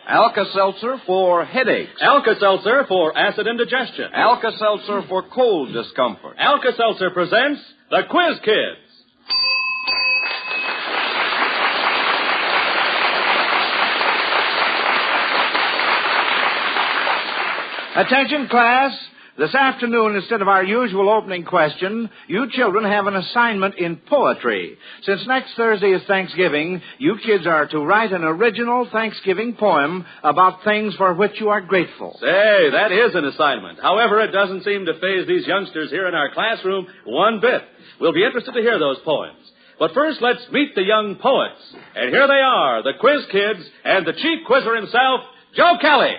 Alka-Seltzer for headaches. Alka-Seltzer for acid indigestion. Alka-Seltzer for cold discomfort. Alka-Seltzer presents the Quiz Kids. Attention, class. This afternoon, instead of our usual opening question, you children have an assignment in poetry. Since next Thursday is Thanksgiving, you kids are to write an original Thanksgiving poem about things for which you are grateful. Say, that is an assignment. However, it doesn't seem to faze these youngsters here in our classroom one bit. We'll be interested to hear those poems. But first, let's meet the young poets. And here they are, the Quiz Kids and the chief quizzer himself, Joe Kelly.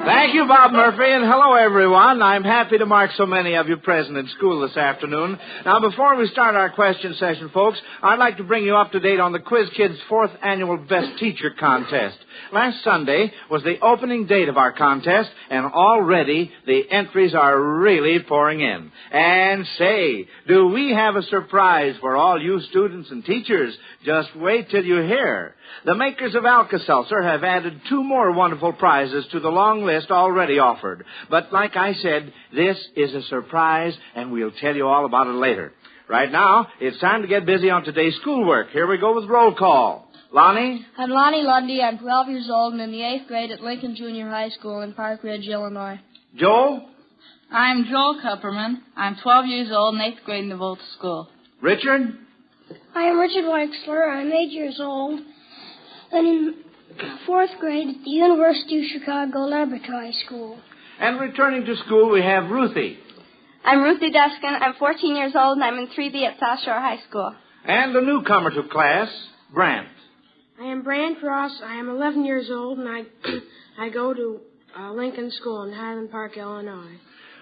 Thank you, Bob Murphy, and hello, everyone. I'm happy to mark so many of you present in school this afternoon. Now, before we start our question session, folks, I'd like to bring you up to date on the Quiz Kids' 4th annual Best Teacher Contest. Last Sunday was the opening date of our contest, and already the entries are really pouring in. And say, do we have a surprise for all you students and teachers? Just wait till you hear. The makers of Alka-Seltzer have added 2 more wonderful prizes to the long list already offered. But like I said, this is a surprise, and we'll tell you all about it later. Right now, it's time to get busy on today's schoolwork. Here we go with roll call. Lonnie? I'm Lonnie Lundy. I'm 12 years old and in the 8th grade at Lincoln Junior High School in Park Ridge, Illinois. Joel? I'm Joel Kupperman. I'm 12 years old and 8th grade in the Volta School. Richard? I am Richard Weixler. I'm 8 years old and in 4th grade at the University of Chicago Laboratory School. And returning to school, we have Ruthie. I'm Ruthie Deskin. I'm 14 years old, and I'm in 3B at South Shore High School. And the newcomer to class, Brant. I am Brant Ross. I am 11 years old, and I go to Lincoln School in Highland Park, Illinois.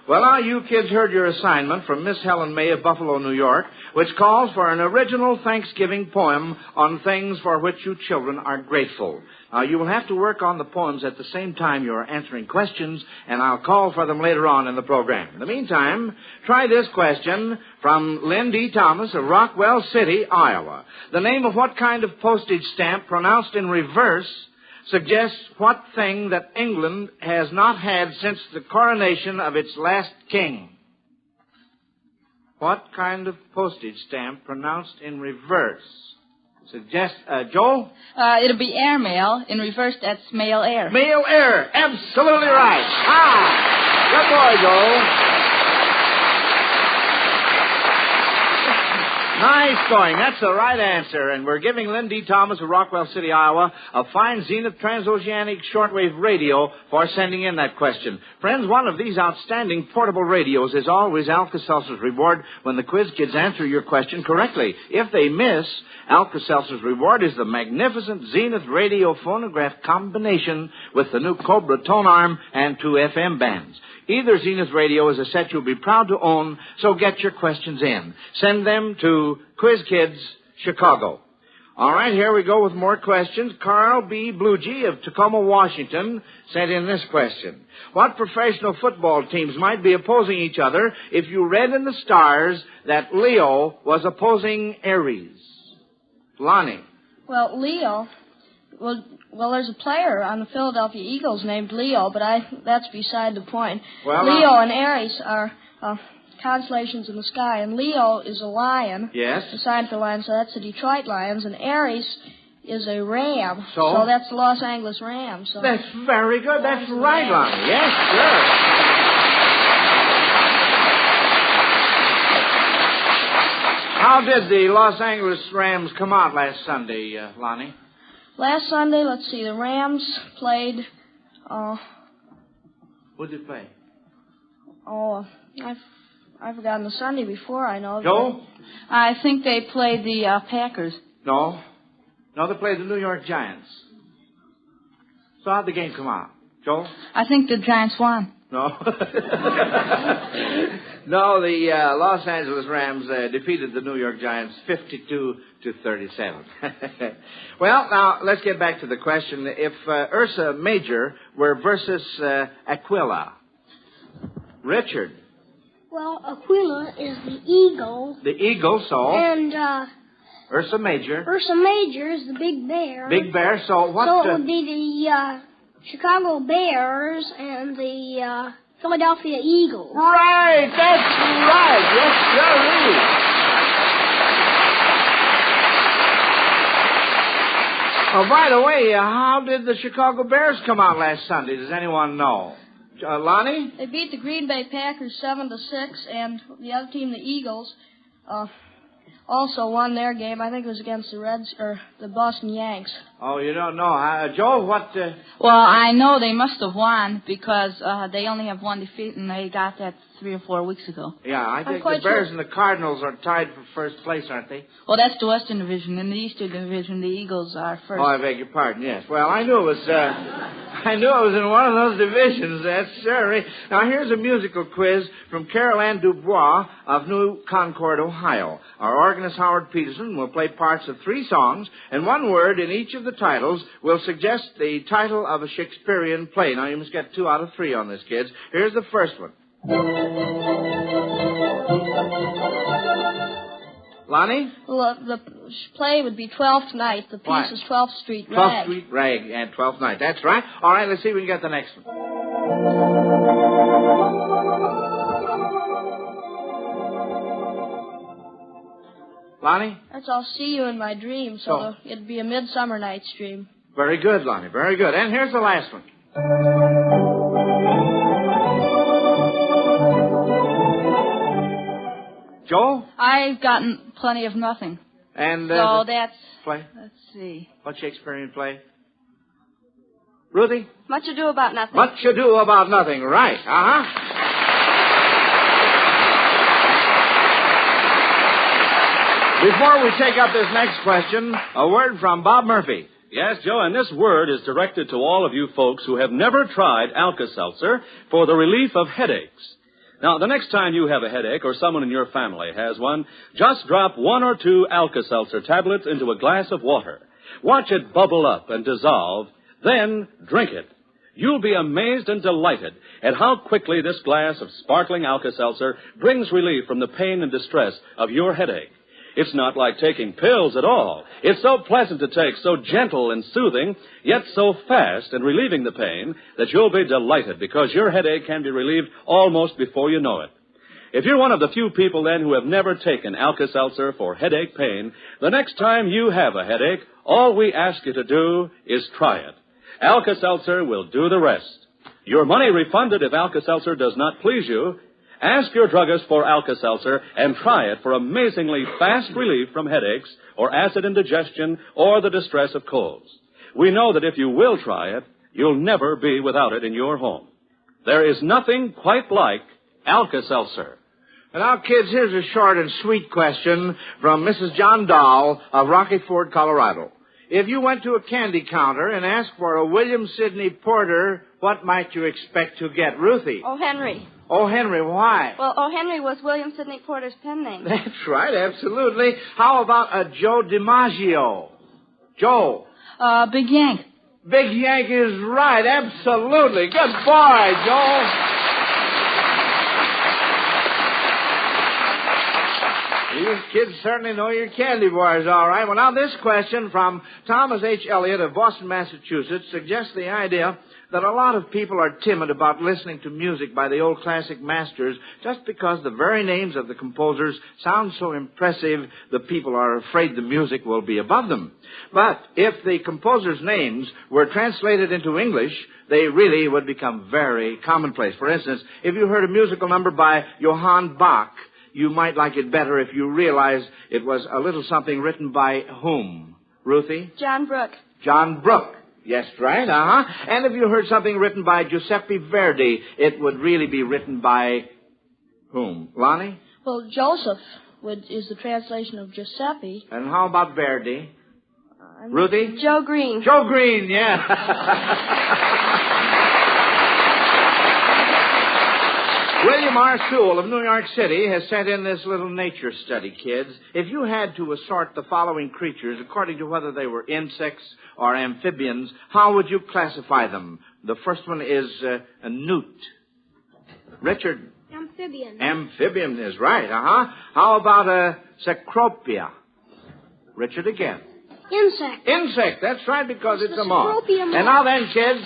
Well, now you kids heard your assignment from Miss Helen May of Buffalo, New York, which calls for an original Thanksgiving poem on things for which you children are grateful. You will have to work on the poems at the same time you're answering questions, and I'll call for them later on in the program. In the meantime, try this question from Lynn D. Thomas of Rockwell City, Iowa. The name of what kind of postage stamp pronounced in reverse suggests what thing that England has not had since the coronation of its last king? What kind of postage stamp pronounced in reverse? Suggest, Joel? It'll be airmail. In reverse, that's mail air. Mail air. Absolutely right. Good boy, Joel. Nice going. That's the right answer. And we're giving Lynn D. Thomas of Rockwell City, Iowa, a fine Zenith transoceanic shortwave radio for sending in that question. Friends, one of these outstanding portable radios is always Alka-Seltzer's reward when the quiz kids answer your question correctly. If they miss, Alka-Seltzer's reward is the magnificent Zenith radio phonograph combination with the new Cobra tone arm and 2 FM bands. Either Zenith radio is a set you'll be proud to own, so get your questions in. Send them to Quiz Kids, Chicago. All right, here we go with more questions. Carl B. Bluegee of Tacoma, Washington, sent in this question. What professional football teams might be opposing each other if you read in the stars that Leo was opposing Aries? Lonnie. Well, Leo... Well, there's a player on the Philadelphia Eagles named Leo, but that's beside the point. Well, Leo and Aries are constellations in the sky, and Leo is a lion. Yes. The sign for lion, so that's the Detroit Lions, and Aries is a ram. So that's the Los Angeles Rams. So that's very good. That's right, Lonnie. Yes, sure. How did the Los Angeles Rams come out last Sunday, Lonnie? Last Sunday, let's see, the Rams played, Who did they play? I've forgotten the Sunday before, I know. Joe? I think they played the Packers. No, they played the New York Giants. So how'd the game come out? Joe? I think the Giants won. No. No, the Los Angeles Rams defeated the New York Giants 52-37. Well, now, let's get back to the question. If Ursa Major were versus Aquila, Richard. Well, Aquila is the eagle. The eagle, so. And Ursa Major. Ursa Major is the big bear. Big bear, so what? So it would be the Chicago Bears and the Philadelphia Eagles. Right, that's right. Yes, sir. Oh, by the way, how did the Chicago Bears come out last Sunday? Does anyone know? Lonnie? They beat the Green Bay Packers 7-6, and the other team, the Eagles, also won their game. I think it was against the Boston Yanks. Oh, you don't know. Joe, what... Well, I know they must have won because they only have one defeat, and they got that 3 or 4 weeks ago. Yeah, I think the Bears and the Cardinals are tied for first place, aren't they? Well, that's the Western Division. In the Eastern Division, the Eagles are first. Oh, I beg your pardon, yes. Well, I knew it was... I knew it was in one of those divisions, that's sure. Now, here's a musical quiz from Carol Ann Dubois of New Concord, Ohio. Our organist, Howard Peterson, will play parts of 3 songs, and one word in each of the titles will suggest the title of a Shakespearean play. Now, you must get 2 out of 3 on this, kids. Here's the first one. Lonnie? Well, the play would be 12th Night. The piece is 12th Street Rag. 12th Street Rag and 12th Night. That's right. All right, let's see if we can get the next one. Lonnie? That's I'll See You in My Dream, so it'd be A Midsummer Night's Dream. Very good, Lonnie. Very good. And here's the last one. Joe? I've gotten plenty of nothing. And so that's... Play? Let's see. What Shakespearean play? Ruthie? Much Ado About Nothing. Much Ado About Nothing. Right. Uh-huh. Before we take up this next question, a word from Bob Murphy. Yes, Joe, and this word is directed to all of you folks who have never tried Alka-Seltzer for the relief of headaches. Now, the next time you have a headache or someone in your family has one, just drop 1 or 2 Alka-Seltzer tablets into a glass of water. Watch it bubble up and dissolve, then drink it. You'll be amazed and delighted at how quickly this glass of sparkling Alka-Seltzer brings relief from the pain and distress of your headache. It's not like taking pills at all. It's so pleasant to take, so gentle and soothing, yet so fast in relieving the pain that you'll be delighted because your headache can be relieved almost before you know it. If you're one of the few people then who have never taken Alka-Seltzer for headache pain, the next time you have a headache, all we ask you to do is try it. Alka-Seltzer will do the rest. Your money refunded if Alka-Seltzer does not please you. Ask your druggist for Alka-Seltzer and try it for amazingly fast relief from headaches or acid indigestion or the distress of colds. We know that if you will try it, you'll never be without it in your home. There is nothing quite like Alka-Seltzer. And now, kids, here's a short and sweet question from Mrs. John Dahl of Rocky Ford, Colorado. If you went to a candy counter and asked for a William Sidney Porter, what might you expect to get? Ruthie? O. Henry. O. Henry, why? Well, O. Henry was William Sidney Porter's pen name. That's right, absolutely. How about a Joe DiMaggio? Joe? Big Yank. Big Yank is right, absolutely. Good boy, Joe. You kids certainly know your candy bars, all right. Well, now this question from Thomas H. Elliott of Boston, Massachusetts, suggests the idea that a lot of people are timid about listening to music by the old classic masters just because the very names of the composers sound so impressive the people are afraid the music will be above them. But if the composers' names were translated into English, they really would become very commonplace. For instance, if you heard a musical number by Johann Bach, you might like it better if you realized it was a little something written by whom? Ruthie? John Brooke. John Brooke. Yes, right, uh-huh. And if you heard something written by Giuseppe Verdi, it would really be written by whom? Lonnie? Well, Joseph is the translation of Giuseppe. And how about Verdi? Ruthie? Joe Green. Joe Green, yeah. William R. Sewell of New York City has sent in this little nature study, kids. If you had to assort the following creatures according to whether they were insects or amphibians, how would you classify them? The first one is a newt. Richard? Amphibian. Amphibian is right, How about a Cecropia? Richard again. Insect. Insect, that's right, because it's a moth. Cecropia moth. And now then, kids,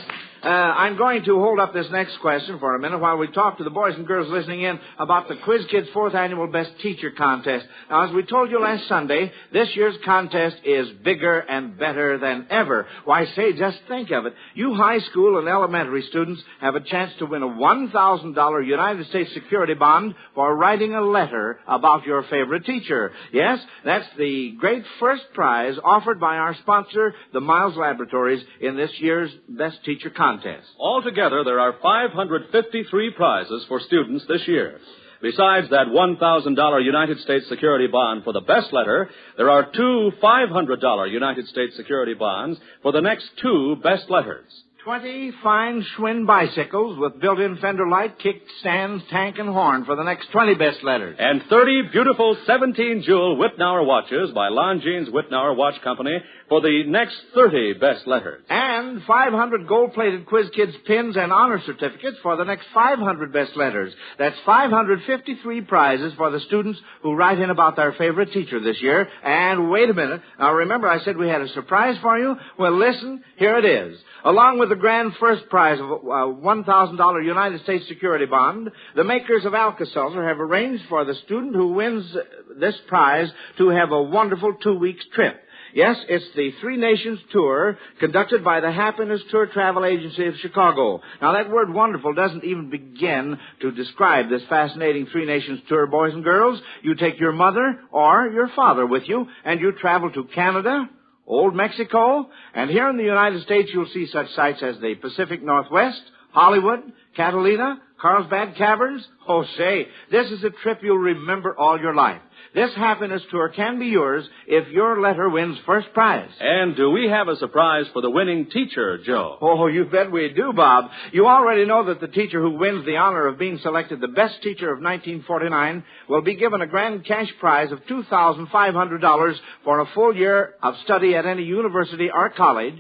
I'm going to hold up this next question for a minute while we talk to the boys and girls listening in about the Quiz Kids 4th Annual Best Teacher Contest. Now, as we told you last Sunday, this year's contest is bigger and better than ever. Why, say, just think of it. You high school and elementary students have a chance to win a $1,000 United States security bond for writing a letter about your favorite teacher. Yes, that's the great first prize offered by our sponsor, the Miles Laboratories, in this year's Best Teacher Contest. Altogether, there are 553 prizes for students this year. Besides that $1,000 United States security bond for the best letter, there are two $500 United States security bonds for the next two best letters. 20 fine Schwinn bicycles with built-in fender light, kick stands, tank, and horn for the next 20 best letters. And 30 beautiful 17-jewel Wittnauer watches by Longines Wittnauer Watch Company for the next 30 best letters. And 500 gold-plated Quiz Kids pins and honor certificates for the next 500 best letters. That's 553 prizes for the students who write in about their favorite teacher this year. And wait a minute. Now, remember I said we had a surprise for you? Well, listen, here it is. Along with the grand first prize of a $1,000 United States security bond, the makers of Alka-Seltzer have arranged for the student who wins this prize to have a wonderful 2-week trip. Yes, it's the Three Nations Tour conducted by the Happiness Tour Travel Agency of Chicago. Now, that word wonderful doesn't even begin to describe this fascinating Three Nations Tour, boys and girls. You take your mother or your father with you, and you travel to Canada, Old Mexico, and here in the United States you'll see such sites as the Pacific Northwest, Hollywood, Catalina, Carlsbad Caverns. Oh, say, this is a trip you'll remember all your life. This happiness tour can be yours if your letter wins first prize. And do we have a surprise for the winning teacher, Joe? Oh, you bet we do, Bob. You already know that the teacher who wins the honor of being selected the best teacher of 1949 will be given a grand cash prize of $2,500 for a full year of study at any university or college,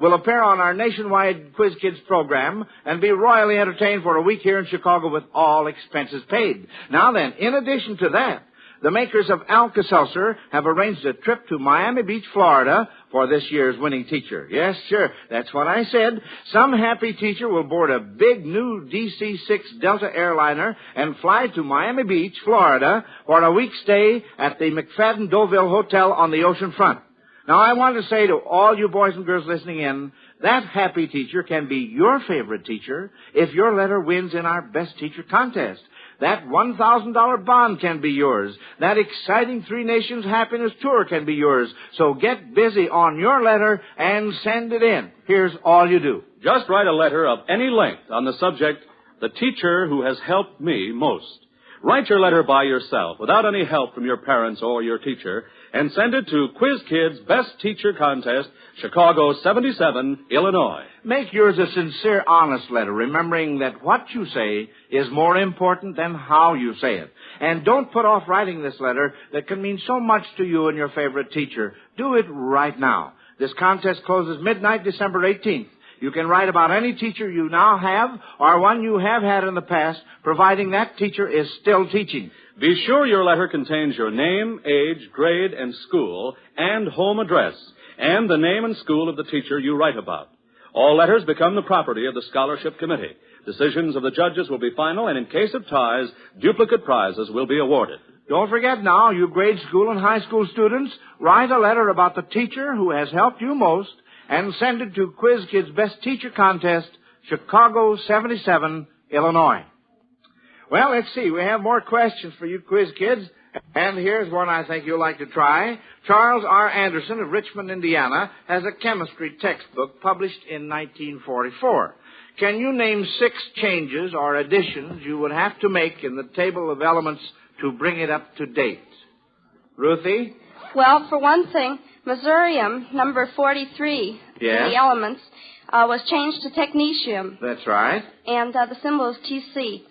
will appear on our nationwide Quiz Kids program, and be royally entertained for a week here in Chicago with all expenses paid. Now then, in addition to that, the makers of Alka-Seltzer have arranged a trip to Miami Beach, Florida for this year's winning teacher. Yes, sure, that's what I said. Some happy teacher will board a big new DC-6 Delta airliner and fly to Miami Beach, Florida for a week's stay at the McFadden Deauville Hotel on the ocean front. Now, I want to say to all you boys and girls listening in, that happy teacher can be your favorite teacher if your letter wins in our Best Teacher Contest. That $1,000 bond can be yours. That exciting Three Nations Happiness Tour can be yours. So get busy on your letter and send it in. Here's all you do. Just write a letter of any length on the subject, "The Teacher Who Has Helped Me Most." Write your letter by yourself, without any help from your parents or your teacher, and send it to Quiz Kids Best Teacher Contest, Chicago 77, Illinois. Make yours a sincere, honest letter, remembering that what you say is more important than how you say it. And don't put off writing this letter that can mean so much to you and your favorite teacher. Do it right now. This contest closes midnight, December 18th. You can write about any teacher you now have or one you have had in the past, providing that teacher is still teaching. Be sure your letter contains your name, age, grade, and school, and home address, and the name and school of the teacher you write about. All letters become the property of the Scholarship Committee. Decisions of the judges will be final, and in case of ties, duplicate prizes will be awarded. Don't forget now, you grade school and high school students, write a letter about the teacher who has helped you most, and send it to Quiz Kids Best Teacher Contest, Chicago 77, Illinois. Well, let's see. We have more questions for you Quiz Kids, and here's one I think you'll like to try. Charles R. Anderson of Richmond, Indiana, has a chemistry textbook published in 1944. Can you name 6 changes or additions you would have to make in the table of elements to bring it up to date? Ruthie? Well, for one thing, Missourium, number 43 Yes. in the elements, was changed to technetium. That's right. And the symbol is TC.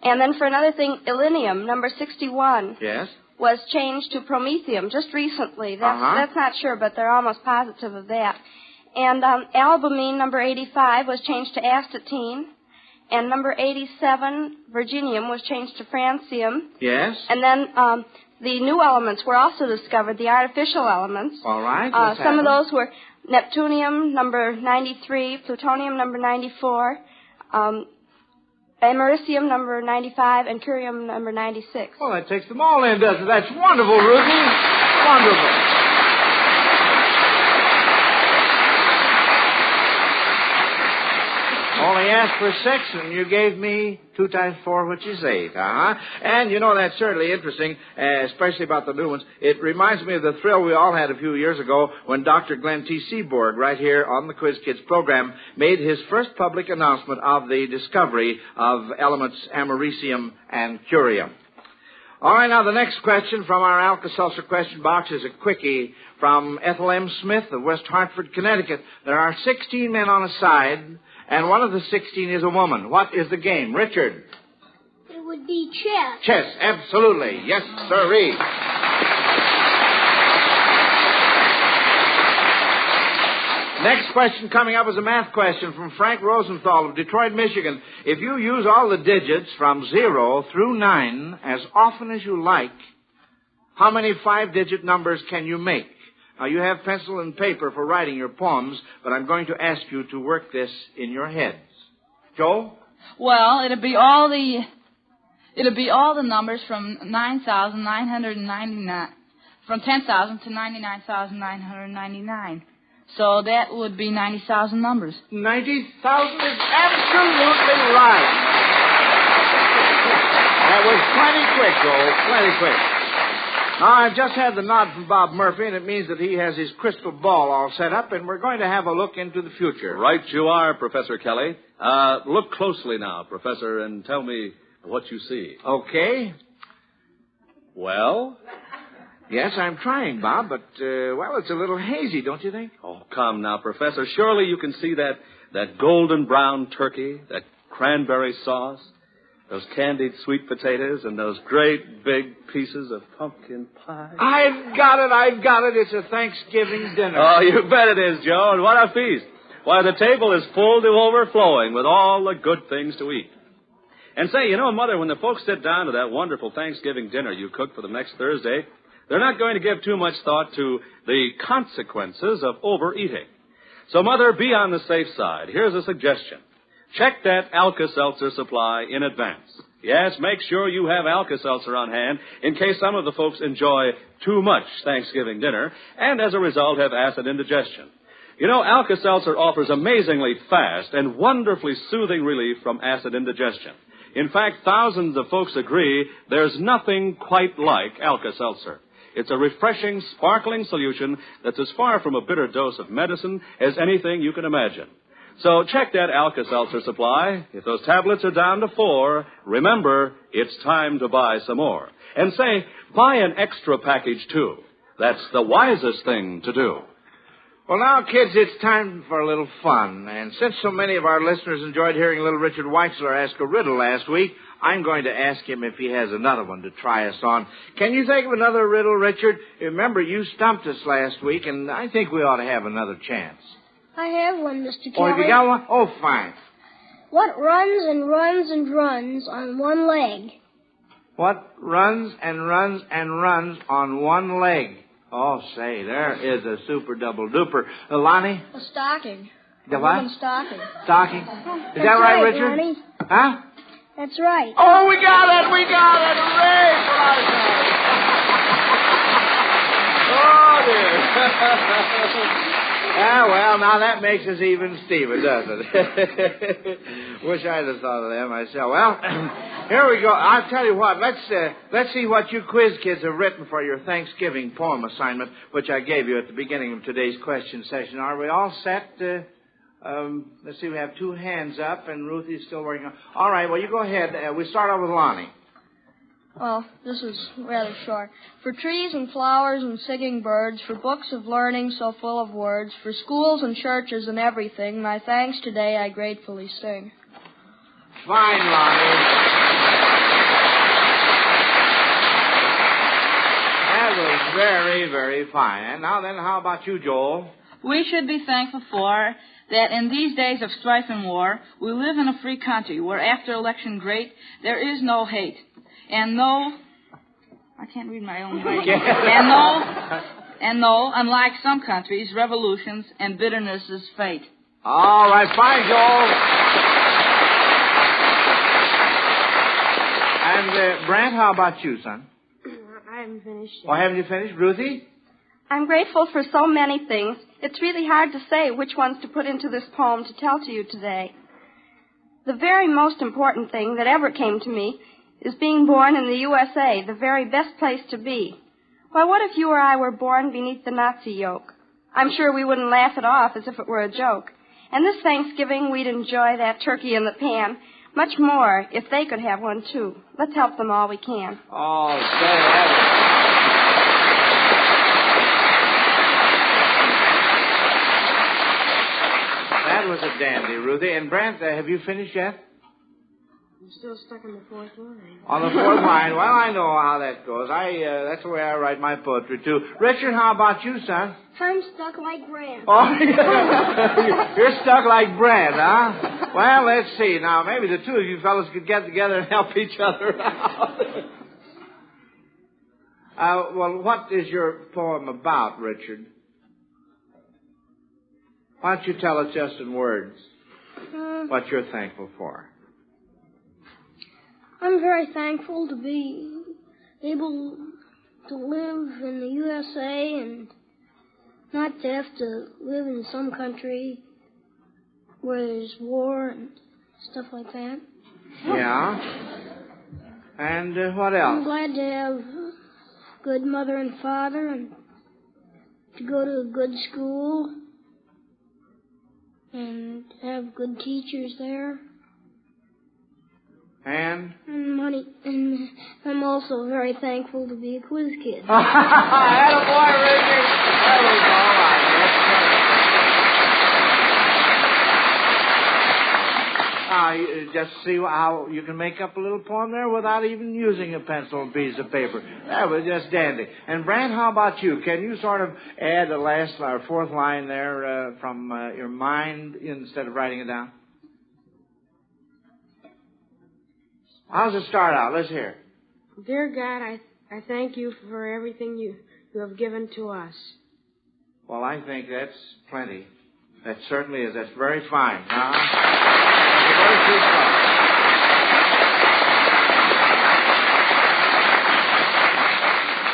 And then for another thing, Illinium, number 61, Yes? was changed to Promethium just recently. That's not sure, but they're almost positive of that. And Albumine, number 85, was changed to Astatine. And number 87, Virginium, was changed to Francium. Yes? And then the new elements were also discovered, the artificial elements. All right. Some of those were Neptunium, number 93, Plutonium, number 94, Americium, number 95, and Curium, number 96. Well, that takes them all in, doesn't it? That's wonderful, Ruthie. Wonderful. Only asked for 6, and you gave me 2 times 4, which is 8. And, you know, that's certainly interesting, especially about the new ones. It reminds me of the thrill we all had a few years ago when Dr. Glenn T. Seaborg, right here on the Quiz Kids program, made his first public announcement of the discovery of elements Americium and Curium. All right, now the next question from our Alka-Seltzer question box is a quickie from Ethel M. Smith of West Hartford, Connecticut. There are 16 men on a side, and one of the 16 is a woman. What is the game? Richard? It would be chess. Chess, absolutely. Yes, sirree. Next question coming up is a math question from Frank Rosenthal of Detroit, Michigan. If you use all the digits from 0 through 9 as often as you like, how many 5-digit numbers can you make? Now, you have pencil and paper for writing your poems, but I'm going to ask you to work this in your heads. Joe? Well, it'll be all the numbers from 9,999, from 10,000 to 99,999. So that would be 90,000 numbers. 90,000 is absolutely right. That was plenty quick, Joe. Plenty quick. Now, I've just had the nod from Bob Murphy, and it means that he has his crystal ball all set up, and we're going to have a look into the future. Right you are, Professor Kelly. Look closely now, Professor, and tell me what you see. Okay. Well? Yes, I'm trying, Bob, but, well, it's a little hazy, don't you think? Oh, come now, Professor. Surely you can see that golden brown turkey, that cranberry sauce, those candied sweet potatoes, and those great big pieces of pumpkin pie. I've got it. It's a Thanksgiving dinner. Oh, you bet it is, Joe. And what a feast. Why, the table is full to overflowing with all the good things to eat. And say, you know, Mother, when the folks sit down to that wonderful Thanksgiving dinner you cooked for them next Thursday, they're not going to give too much thought to the consequences of overeating. So, Mother, be on the safe side. Here's a suggestion. Check that Alka-Seltzer supply in advance. Yes, make sure you have Alka-Seltzer on hand in case some of the folks enjoy too much Thanksgiving dinner and, as a result, have acid indigestion. You know, Alka-Seltzer offers amazingly fast and wonderfully soothing relief from acid indigestion. In fact, thousands of folks agree there's nothing quite like Alka-Seltzer. It's a refreshing, sparkling solution that's as far from a bitter dose of medicine as anything you can imagine. So check that Alka-Seltzer supply. If those tablets are down to 4, remember, it's time to buy some more. And say, buy an extra package, too. That's the wisest thing to do. Well, now, kids, it's time for a little fun. And since so many of our listeners enjoyed hearing little Richard Weixler ask a riddle last week, I'm going to ask him if he has another one to try us on. Can you think of another riddle, Richard? Remember, you stumped us last week, and I think we ought to have another chance. I have one, Mr. Kelly. Oh, have you got one? Oh, fine. What runs and runs and runs on one leg? What runs and runs and runs on one leg? Oh, say, there is a super double duper. Lonnie? A stocking. The what? Woman's stocking. Stocking. Is That's that right, right, Richard? Lonnie. Huh? That's right. Oh, we got it! We got it! Hooray for our side. Oh, dear. Ah, well, now that makes us even Steven, doesn't it? Wish I'd have thought of that myself. Well, here we go. I'll tell you what. Let's see what you quiz kids have written for your Thanksgiving poem assignment, which I gave you at the beginning of today's question session. Are we all set? Let's see. We have 2 hands up, and Ruthie's still working on. All right. Well, you go ahead. We start off with Lonnie. Well, this is rather short. For trees and flowers and singing birds, for books of learning so full of words, for schools and churches and everything, my thanks today I gratefully sing. Fine, Lonnie. very, very fine. And now then, how about you, Joel? We should be thankful for that in these days of strife and war, we live in a free country where after election great, there is no hate. And no... I can't read my own writing. And no, unlike some countries, revolutions and bitterness is fate. All right, fine, Joel. And, Brant, how about you, son? I haven't finished yet. Oh, haven't you finished? Ruthie? I'm grateful for so many things. It's really hard to say which ones to put into this poem to tell to you today. The very most important thing that ever came to me is being born in the USA, the very best place to be. Why, what if you or I were born beneath the Nazi yoke? I'm sure we wouldn't laugh it off as if it were a joke. And this Thanksgiving, we'd enjoy that turkey in the pan much more if they could have one, too. Let's help them all we can. Oh, say that. That was a dandy, Ruthie. And Brant, have you finished yet? I'm still stuck on the fourth line. On the fourth line? Well, I know how that goes. That's the way I write my poetry, too. Richard, how about you, son? I'm stuck like Brant. Oh, you're stuck like Brant, huh? Well, let's see. Now, maybe the two of you fellas could get together and help each other out. Well, what is your poem about, Richard? Why don't you tell us just in words what you're thankful for? I'm very thankful to be able to live in the USA and not to have to live in some country where there's war and stuff like that. Yeah. And what else? I'm glad to have a good mother and father and to go to a good school and have good teachers there. And money. And I'm also very thankful to be a quiz kid. Attaboy, Richard. That was all right. Now, just see how you can make up a little poem there without even using a pencil and piece of paper. That was just dandy. And, Brant, how about you? Can you sort of add the last or fourth line there from your mind instead of writing it down? How's it start out? Let's hear. Dear God, I thank you for everything you have given to us. Well, I think that's plenty. That certainly is. That's very fine. That's very good.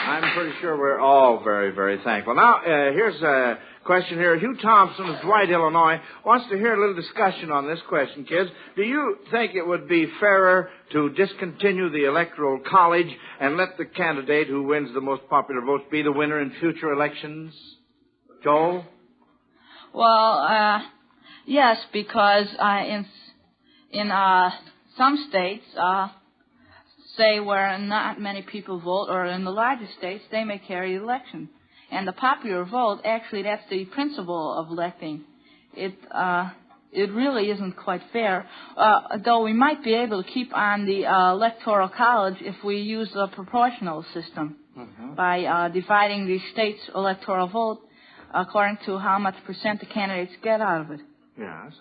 I'm pretty sure we're all very, very thankful. Now, here's a question here. Hugh Thompson of Dwight, Illinois, wants to hear a little discussion on this question, kids. Do you think it would be fairer to discontinue the Electoral College and let the candidate who wins the most popular votes be the winner in future elections? Joel? Well, yes, because in some states, say where not many people vote, or in the larger states, they may carry the election. And the popular vote, actually, that's the principle of electing. It really isn't quite fair, though we might be able to keep on the Electoral College if we use a proportional system by dividing the state's electoral vote according to how much percent the candidates get out of it. Yes,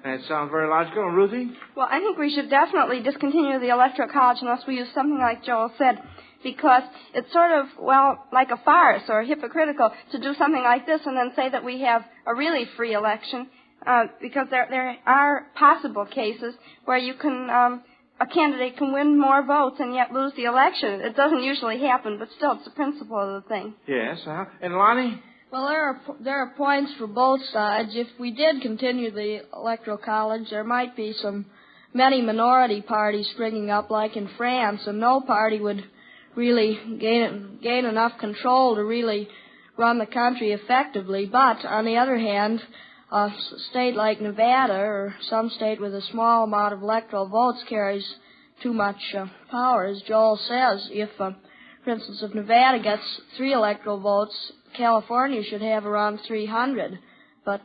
That sounds very logical. And Ruthie? Well, I think we should definitely discontinue the Electoral College unless we use something like Joel said, because it's sort of, well, like a farce or hypocritical to do something like this and then say that we have a really free election, because there are possible cases where you can, a candidate can win more votes and yet lose the election. It doesn't usually happen, but still, it's the principle of the thing. Yes, And Lonnie? Well, there are points for both sides. If we did continue the Electoral College, there might be many minority parties springing up, like in France, and no party would really gain enough control to really run the country effectively. But on the other hand, a state like Nevada or some state with a small amount of electoral votes carries too much power, as Joel says. If, for instance, if Nevada gets 3 electoral votes, California should have around 300, but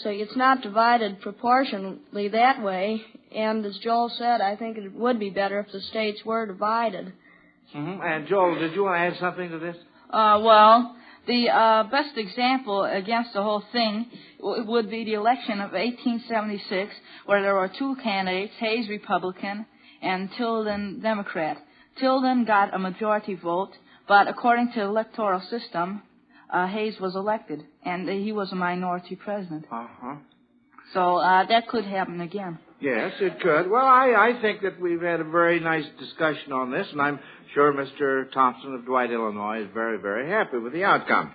so it's not divided proportionally that way. And as Joel said, I think it would be better if the states were divided. And Joel, did you want to add something to this? Well, the best example against the whole thing would be the election of 1876, where there were two candidates, Hayes, Republican, and Tilden, Democrat. Tilden got a majority vote, but according to the electoral system, Hayes was elected, and he was a minority president. Uh-huh. So that could happen again. Yes, it could. Well, I think that we've had a very nice discussion on this, and I'm sure Mr. Thompson of Dwight, Illinois, is very, very happy with the outcome.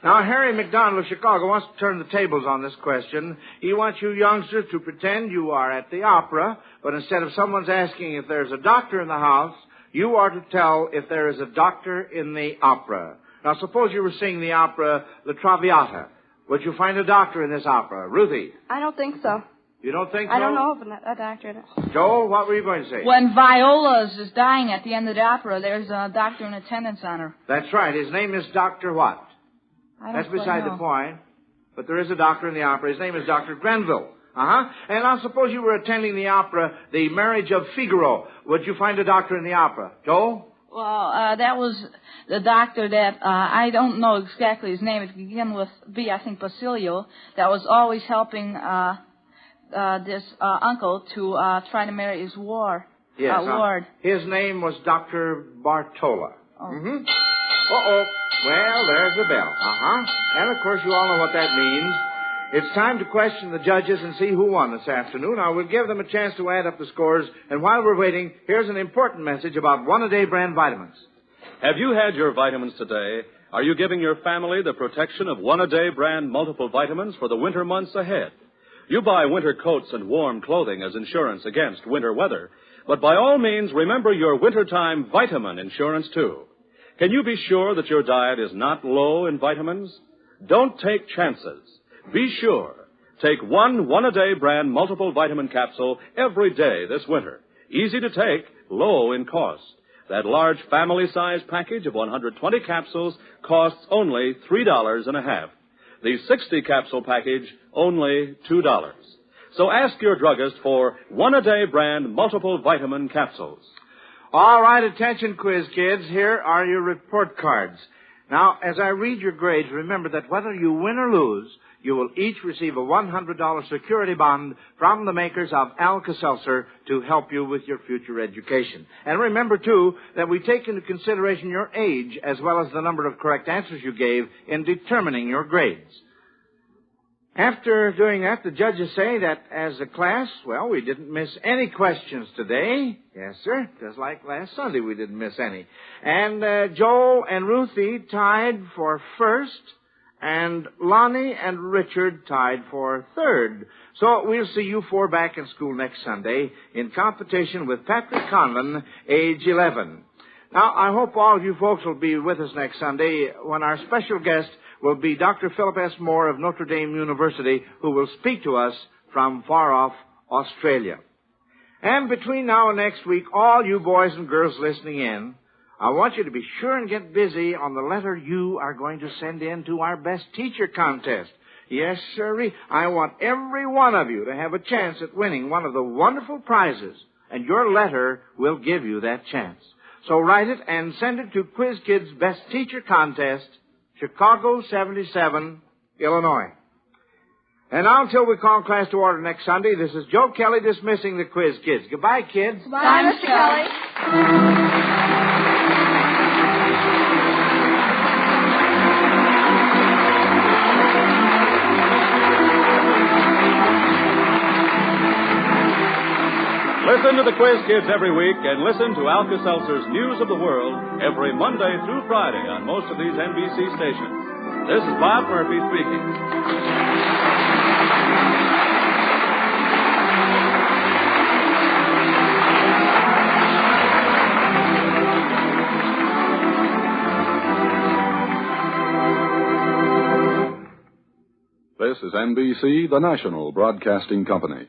Now, Harry McDonald of Chicago wants to turn the tables on this question. He wants you youngsters to pretend you are at the opera, but instead of someone's asking if there's a doctor in the house, you are to tell if there is a doctor in the opera. Now, suppose you were singing the opera La Traviata. Would you find a doctor in this opera? Ruthie? I don't think so. You don't think so? I don't know of a doctor in it. Joel, what were you going to say? When Viola is dying at the end of the opera, there's a doctor in attendance on her. That's right. His name is Dr. what? That's beside the point. But there is a doctor in the opera. His name is Dr. Grenville. Uh-huh. And now suppose you were attending the opera, The Marriage of Figaro. Would you find a doctor in the opera? Joel? Well, that was the doctor that, I don't know exactly his name. It began with B, I think Basilio, that was always helping this uncle to try to marry his ward. Yes, his name was Dr. Bartola. Oh. Mm-hmm. Uh-oh. Well, there's the bell. Uh-huh. And, of course, you all know what that means. It's time to question the judges and see who won this afternoon. I will give them a chance to add up the scores. And while we're waiting, here's an important message about One-A-Day brand vitamins. Have you had your vitamins today? Are you giving your family the protection of One-A-Day brand multiple vitamins for the winter months ahead? You buy winter coats and warm clothing as insurance against winter weather. But by all means, remember your wintertime vitamin insurance, too. Can you be sure that your diet is not low in vitamins? Don't take chances. Be sure. Take One-A-Day brand multiple vitamin capsule every day this winter. Easy to take, low in cost. That large family-size package of 120 capsules costs only $3.50. The 60-capsule package, only $2. So ask your druggist for One-A-Day brand multiple vitamin capsules. All right, attention, quiz kids. Here are your report cards. Now, as I read your grades, remember that whether you win or lose, you will each receive a $100 security bond from the makers of Alka-Seltzer to help you with your future education. And remember, too, that we take into consideration your age as well as the number of correct answers you gave in determining your grades. After doing that, the judges say that as a class, well, we didn't miss any questions today. Yes, sir. Just like last Sunday, we didn't miss any. And Joel and Ruthie tied for first, and Lonnie and Richard tied for third. So we'll see you four back in school next Sunday in competition with Patrick Conlon, age 11. Now, I hope all of you folks will be with us next Sunday when our special guest will be Dr. Philip S. Moore of Notre Dame University, who will speak to us from far-off Australia. And between now and next week, all you boys and girls listening in, I want you to be sure and get busy on the letter you are going to send in to our Best Teacher contest. Yes, sirree, I want every one of you to have a chance at winning one of the wonderful prizes, and your letter will give you that chance. So write it and send it to Quiz Kids Best Teacher Contest, Chicago 77, Illinois. And now, until we call class to order next Sunday, this is Joe Kelly dismissing the Quiz Kids. Goodbye, kids. Bye, Mr. Kelly. Listen to the Quiz Kids every week and listen to Alka-Seltzer's News of the World every Monday through Friday on most of these NBC stations. This is Bob Murphy speaking. This is NBC, the national broadcasting company.